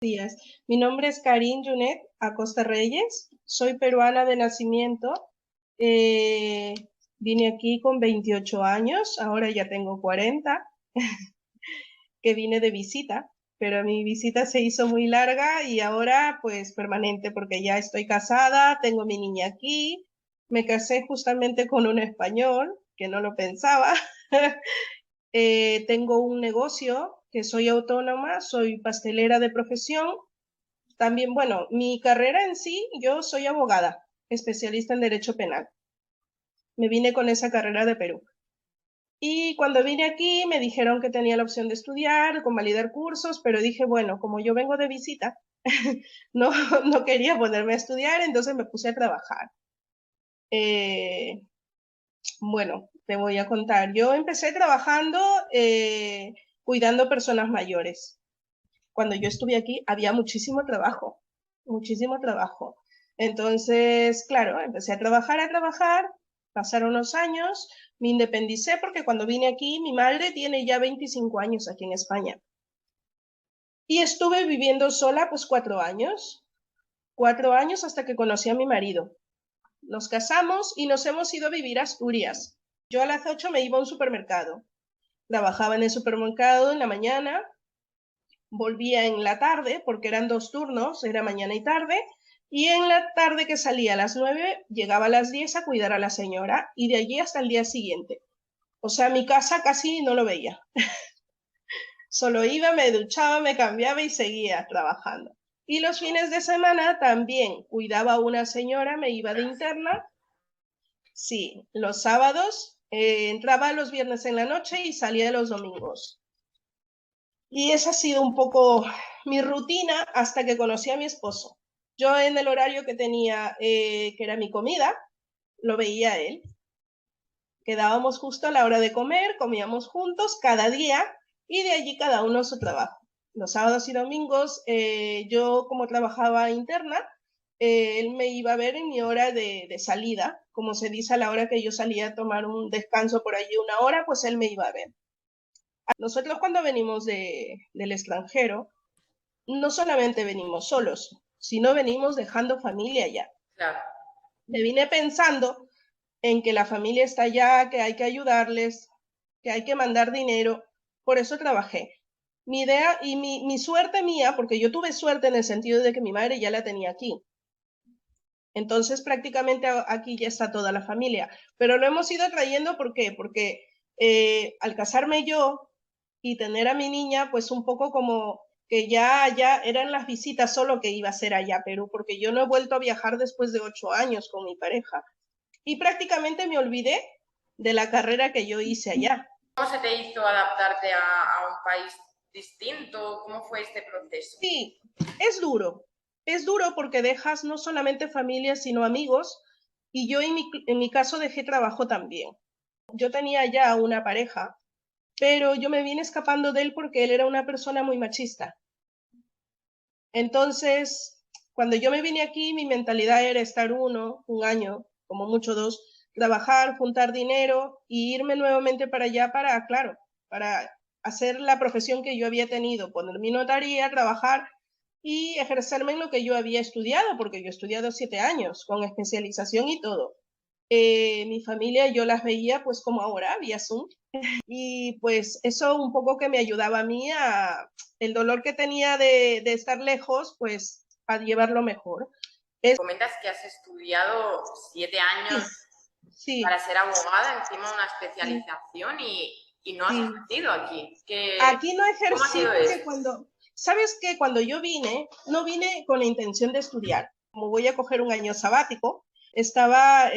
Días. Mi nombre es Karin Junet Acosta Reyes, soy peruana de nacimiento. Eh, Vine aquí con 28 años, ahora ya tengo 40, que vine de visita, pero mi visita se hizo muy larga y ahora pues permanente porque ya estoy casada, tengo mi niña aquí, me casé justamente con un español, que no lo pensaba. Tengo un negocio, que soy autónoma, soy pastelera de profesión. También, bueno, mi carrera en sí, yo soy abogada, especialista en derecho penal. Me vine con esa carrera de Perú. Y cuando vine aquí me dijeron que tenía la opción de estudiar, convalidar cursos, pero dije, bueno, como yo vengo de visita, no, no quería ponerme a estudiar, entonces me puse a trabajar. Eh, bueno, te voy a contar. Yo empecé trabajando cuidando personas mayores. Cuando yo estuve aquí había muchísimo trabajo, muchísimo trabajo. Entonces, claro, empecé a trabajar, pasaron los años, me independicé porque cuando vine aquí, mi madre tiene ya 25 años aquí en España. Y estuve viviendo sola pues 4 años hasta que conocí a mi marido. Nos casamos y nos hemos ido a vivir a Asturias. Yo a las 8 me iba a un supermercado. Trabajaba en el supermercado en la mañana, volvía en la tarde, porque eran 2 turnos, era mañana y tarde, y en la tarde que salía a las 9, llegaba a las 10 a cuidar a la señora, y de allí hasta el día siguiente. O sea, mi casa casi no lo veía. Solo iba, me duchaba, me cambiaba y seguía trabajando. Y los fines de semana también cuidaba a una señora, me iba de interna. Sí, los sábados, entraba los viernes en la noche y salía los domingos. Y esa ha sido un poco mi rutina hasta que conocí a mi esposo. Yo en el horario que tenía, que era mi comida, lo veía a él. Quedábamos justo a la hora de comer, comíamos juntos cada día y de allí cada uno su trabajo. Los sábados y domingos, yo como trabajaba interna, él me iba a ver en mi hora de salida, como se dice a la hora que yo salía a tomar un descanso por allí 1 hora, pues él me iba a ver. Nosotros cuando venimos del extranjero, no solamente venimos solos, sino venimos dejando familia ya. Claro. Me vine pensando en que la familia está allá, que hay que ayudarles, que hay que mandar dinero. Por eso trabajé. Mi idea y mi suerte mía, porque yo tuve suerte en el sentido de que mi madre ya la tenía aquí. Entonces prácticamente aquí ya está toda la familia. Pero lo hemos ido trayendo, ¿por qué? Porque al casarme yo y tener a mi niña, pues un poco como que ya eran las visitas solo que iba a hacer allá a Perú, porque yo no he vuelto a viajar después de 8 años con mi pareja. Y prácticamente me olvidé de la carrera que yo hice allá. ¿Cómo se te hizo adaptarte a un país distinto? ¿Cómo fue este proceso? Sí, es duro. Es duro porque dejas no solamente familia, sino amigos. Y yo en mi caso dejé trabajo también. Yo tenía ya una pareja, pero yo me vine escapando de él porque él era una persona muy machista. Entonces, cuando yo me vine aquí, mi mentalidad era estar 1 año, como mucho 2, trabajar, juntar dinero y irme nuevamente para allá para, claro, para hacer la profesión que yo había tenido, poner mi notaría, trabajar y ejercerme en lo que yo había estudiado, porque yo he estudiado 7 años con especialización y todo. Mi familia yo las veía pues como ahora, vía Zoom, y pues eso un poco que me ayudaba a mí a el dolor que tenía de estar lejos, pues a llevarlo mejor. Comentas que has estudiado 7 años Sí, sí, para ser abogada, encima una sí, especialización y no has sí. ejercido aquí. Aquí no ¿Cómo ha ejercí sido porque esto? ¿sabes qué? Cuando yo vine, no vine con la intención de estudiar. Como voy a coger un año sabático, estaba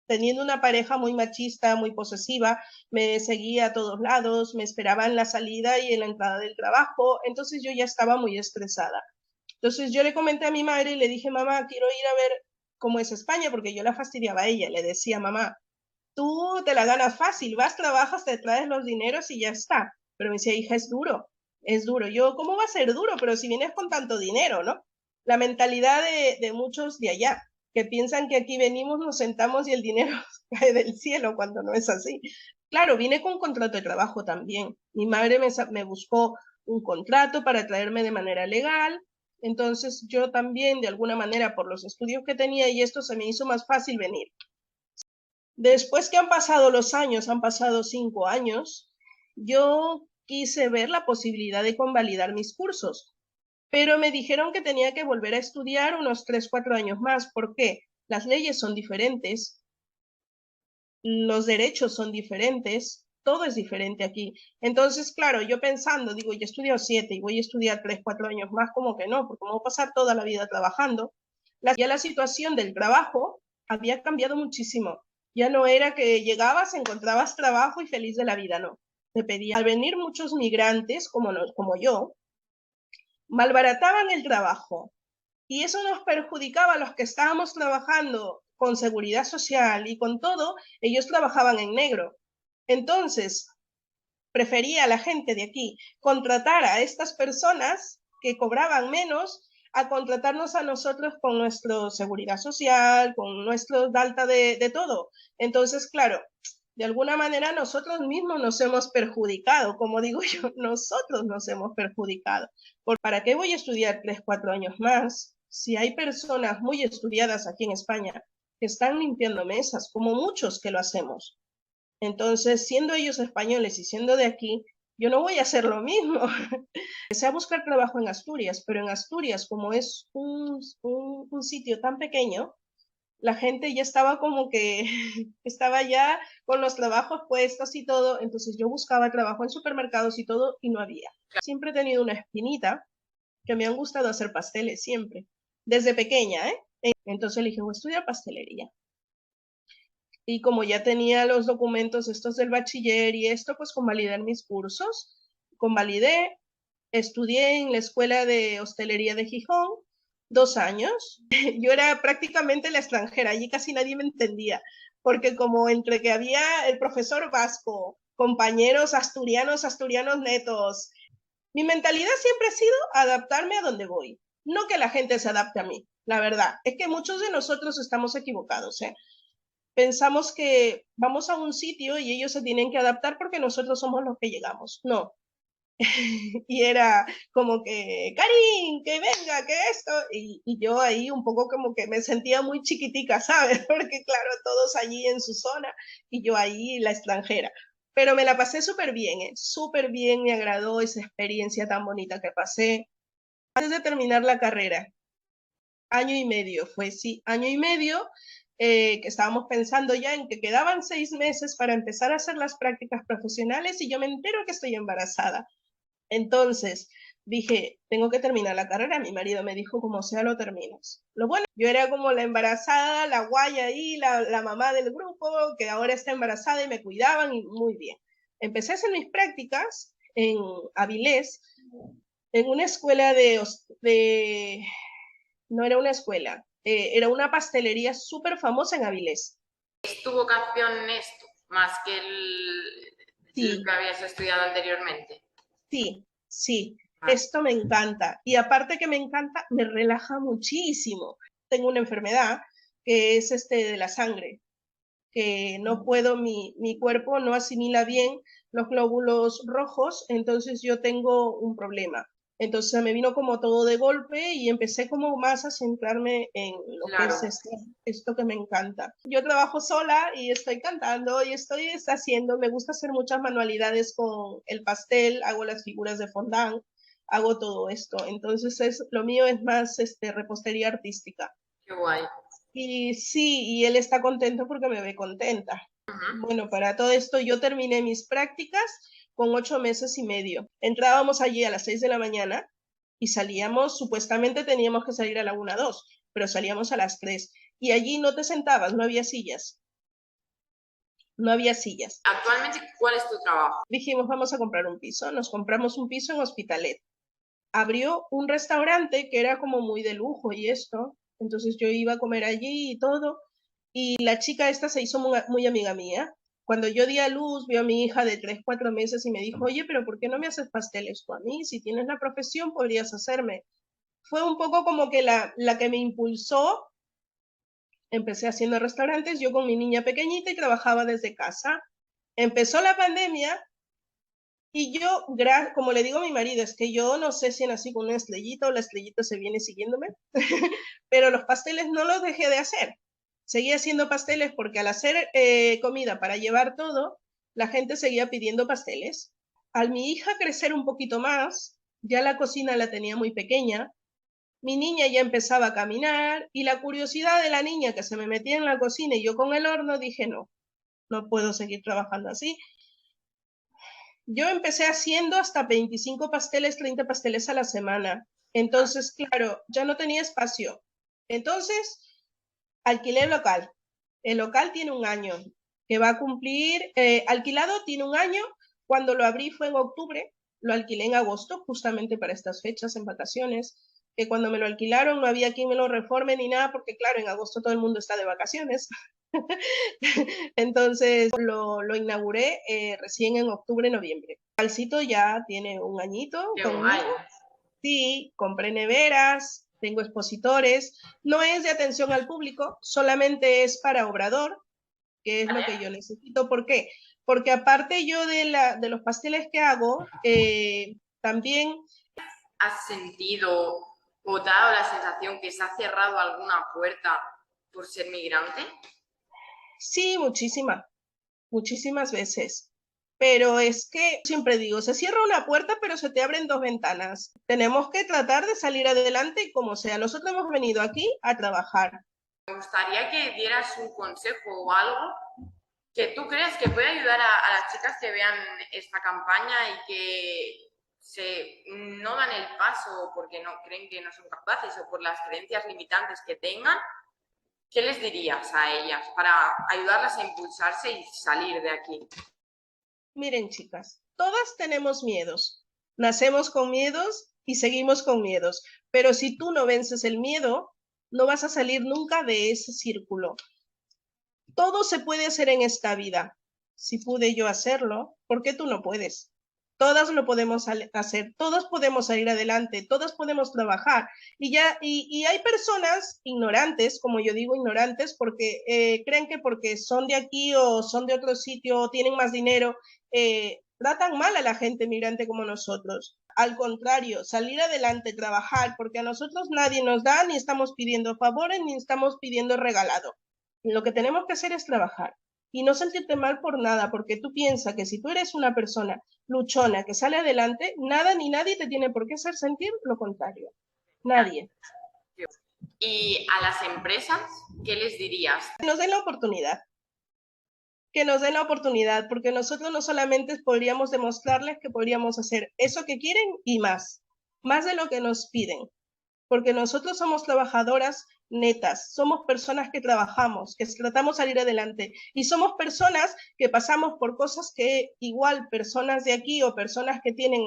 teniendo una pareja muy machista, muy posesiva, me seguía a todos lados, me esperaba en la salida y en la entrada del trabajo, entonces yo ya estaba muy estresada. Entonces yo le comenté a mi madre y le dije, mamá, quiero ir a ver cómo es España, porque yo la fastidiaba a ella, le decía, mamá, tú te la ganas fácil, vas, trabajas, te traes los dineros y ya está. Pero me decía, hija, es duro, es duro. Yo, ¿cómo va a ser duro? Pero si vienes con tanto dinero, ¿no? La mentalidad de muchos de allá, que piensan que aquí venimos, nos sentamos y el dinero cae del cielo cuando no es así. Claro, vine con contrato de trabajo también. Mi madre me buscó un contrato para traerme de manera legal. Entonces yo también, de alguna manera, por los estudios que tenía y esto, se me hizo más fácil venir. Después que han pasado los años, han pasado 5 años, yo quise ver la posibilidad de convalidar mis cursos, pero me dijeron que tenía que volver a estudiar unos 3, 4 años más. ¿Por qué? Las leyes son diferentes, los derechos son diferentes, todo es diferente aquí. Entonces, claro, yo pensando, digo, yo he estudiado 7 y voy a estudiar 3, 4 años más, como que no, porque me voy a pasar toda la vida trabajando. Ya la situación del trabajo había cambiado muchísimo. Ya no era que llegabas, encontrabas trabajo y feliz de la vida, no. Te pedía, al venir muchos migrantes, como yo, malbarataban el trabajo. Y eso nos perjudicaba a los que estábamos trabajando con seguridad social y con todo, ellos trabajaban en negro. Entonces, prefería a la gente de aquí contratar a estas personas que cobraban menos a contratarnos a nosotros con nuestra seguridad social, con nuestro alta de todo. Entonces, claro, de alguna manera nosotros mismos nos hemos perjudicado, como digo yo, nosotros nos hemos perjudicado. ¿Para qué voy a estudiar 3, 4 años más si hay personas muy estudiadas aquí en España que están limpiando mesas, como muchos que lo hacemos? Entonces, siendo ellos españoles y siendo de aquí, yo no voy a hacer lo mismo. Empecé a buscar trabajo en Asturias, pero en Asturias, como es un sitio tan pequeño, la gente ya estaba como que estaba ya con los trabajos puestos y todo, entonces yo buscaba trabajo en supermercados y todo y no había. Siempre he tenido una espinita que me han gustado hacer pasteles, siempre, desde pequeña, ¿eh? Entonces le dije, voy a estudiar pastelería. Y como ya tenía los documentos estos del bachiller y esto, pues convalidé mis cursos, convalidé, estudié en la Escuela de Hostelería de Gijón 2 años. Yo era prácticamente la extranjera, allí casi nadie me entendía, porque como entre que había el profesor vasco, compañeros asturianos, asturianos netos, mi mentalidad siempre ha sido adaptarme a donde voy, no que la gente se adapte a mí. La verdad, es que muchos de nosotros estamos equivocados, ¿eh? Pensamos que vamos a un sitio y ellos se tienen que adaptar porque nosotros somos los que llegamos. No. Y era como que, Karin, que venga, que esto. Y yo ahí un poco como que me sentía muy chiquitica, ¿sabes? Porque claro, todos allí en su zona y yo ahí la extranjera. Pero me la pasé súper bien, ¿eh? Súper bien, me agradó esa experiencia tan bonita que pasé. Antes de terminar la carrera, año y medio fue, sí, año y medio, que estábamos pensando ya en que quedaban 6 meses para empezar a hacer las prácticas profesionales y yo me entero que estoy embarazada. Entonces dije, tengo que terminar la carrera. Mi marido me dijo, como sea, lo terminas. Lo bueno, yo era como la embarazada, la guaya ahí, la mamá del grupo, que ahora está embarazada y me cuidaban y muy bien. Empecé a hacer mis prácticas en Avilés, en una escuela no era una escuela, era una pastelería súper famosa en Avilés. ¿Es tu vocación esto, más que el Sí, que habías estudiado anteriormente? sí, sí. Esto me encanta. Y aparte que me encanta, me relaja muchísimo. Tengo una enfermedad que es de la sangre, que no puedo, mi cuerpo no asimila bien los glóbulos rojos, entonces yo tengo un problema. Entonces me vino como todo de golpe y empecé como más a centrarme en lo que Claro. es esto que me encanta. Yo trabajo sola y estoy cantando y estoy haciendo, me gusta hacer muchas manualidades con el pastel, hago las figuras de fondant, hago todo esto. Entonces lo mío es más repostería artística. Qué guay. Y sí, y él está contento porque me ve contenta. Bueno, para todo esto yo terminé mis prácticas con 8 meses y medio. Entrábamos allí a las 6 de la mañana y salíamos, supuestamente teníamos que salir a la 1, 2, pero salíamos a las 3. Y allí no te sentabas, no había sillas. No había sillas. Actualmente, ¿cuál es tu trabajo? Dijimos, vamos a comprar un piso. Nos compramos un piso en Hospitalet. Abrió un restaurante que era como muy de lujo y esto. Entonces yo iba a comer allí y todo. Y la chica esta se hizo muy, muy amiga mía. Cuando yo di a luz, vio a mi hija de 3, 4 meses y me dijo, oye, pero ¿por qué no me haces pasteles tú a mí? Si tienes la profesión, podrías hacerme. Fue un poco como que la que me impulsó. Empecé haciendo restaurantes, yo con mi niña pequeñita y trabajaba desde casa. Empezó la pandemia Y yo, como le digo a mi marido, es que yo no sé si nací con una estrellita o la estrellita se viene siguiéndome, pero los pasteles no los dejé de hacer. Seguí haciendo pasteles porque al hacer comida para llevar todo, la gente seguía pidiendo pasteles. Al mi hija crecer un poquito más, ya la cocina la tenía muy pequeña, mi niña ya empezaba a caminar y la curiosidad de la niña que se me metía en la cocina y yo con el horno dije, no, no puedo seguir trabajando así. Yo empecé haciendo hasta 25 pasteles, 30 pasteles a la semana. Entonces, claro, ya no tenía espacio. Entonces, alquilé el local. El local tiene un año, que va a cumplir, alquilado tiene un año. Cuando lo abrí fue en octubre, lo alquilé en agosto, justamente para estas fechas, en vacaciones, que cuando me lo alquilaron no había quien me lo reforme ni nada, porque claro, en agosto todo el mundo está de vacaciones. Entonces lo inauguré recién en octubre, noviembre. El localcito ya tiene un añito Qué guay. conmigo. Sí, compré neveras, tengo expositores. No es de atención al público, solamente es para obrador, que es lo que yo necesito. ¿Por qué? Porque aparte yo de los pasteles que hago, también... ¿Has sentido o dado la sensación que se ha cerrado alguna puerta por ser migrante? Sí, muchísimas veces. Pero es que siempre digo, se cierra una puerta, pero se te abren dos ventanas. Tenemos que tratar de salir adelante y como sea. Nosotros hemos venido aquí a trabajar. Me gustaría que dieras un consejo o algo que tú creas que puede ayudar a las chicas que vean esta campaña y que no dan el paso porque no creen que no son capaces o por las creencias limitantes que tengan. ¿Qué les dirías a ellas para ayudarlas a impulsarse y salir de aquí? Miren, chicas, todas tenemos miedos. Nacemos con miedos y seguimos con miedos. Pero si tú no vences el miedo, no vas a salir nunca de ese círculo. Todo se puede hacer en esta vida. Si pude yo hacerlo, ¿por qué tú no puedes? Todas lo podemos hacer, todas podemos salir adelante, todas podemos trabajar. Y hay personas ignorantes, como yo digo ignorantes, porque creen que porque son de aquí o son de otro sitio o tienen más dinero, tratan mal a la gente migrante como nosotros. Al contrario, salir adelante, trabajar, porque a nosotros nadie nos da, ni estamos pidiendo favores, ni estamos pidiendo regalado. Lo que tenemos que hacer es trabajar y no sentirte mal por nada, porque tú piensas que si tú eres una persona luchona que sale adelante, nada ni nadie te tiene por qué hacer sentir lo contrario. Nadie. Y a las empresas, ¿qué les dirías? Que nos den la oportunidad. Que nos den la oportunidad, porque nosotros no solamente podríamos demostrarles que podríamos hacer eso que quieren y más de lo que nos piden, porque nosotros somos trabajadoras netas, somos personas que trabajamos, que tratamos de salir adelante y somos personas que pasamos por cosas que igual personas de aquí o personas que tienen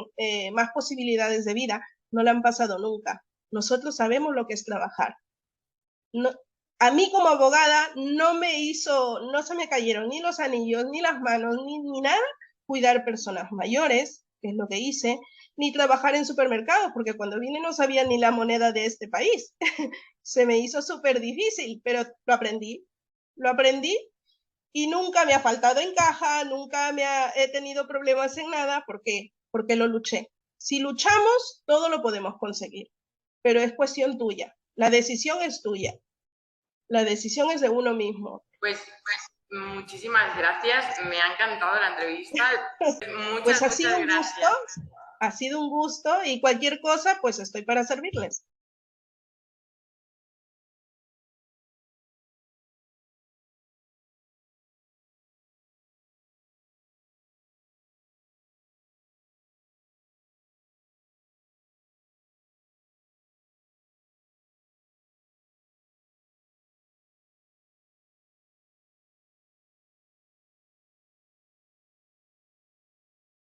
más posibilidades de vida no la han pasado nunca. Nosotros sabemos lo que es trabajar. No, a mí como abogada no se me cayeron ni los anillos, ni las manos, ni nada, cuidar personas mayores, que es lo que hice, ni trabajar en supermercados, porque cuando vine no sabía ni la moneda de este país. Se me hizo súper difícil, pero lo aprendí y nunca me ha faltado en caja, he tenido problemas en nada, ¿por qué? Porque lo luché. Si luchamos, todo lo podemos conseguir, pero es cuestión tuya. La decisión es tuya. La decisión es de uno mismo. Pues muchísimas gracias, me ha encantado la entrevista. Pues ha sido un gusto y cualquier cosa, pues estoy para servirles.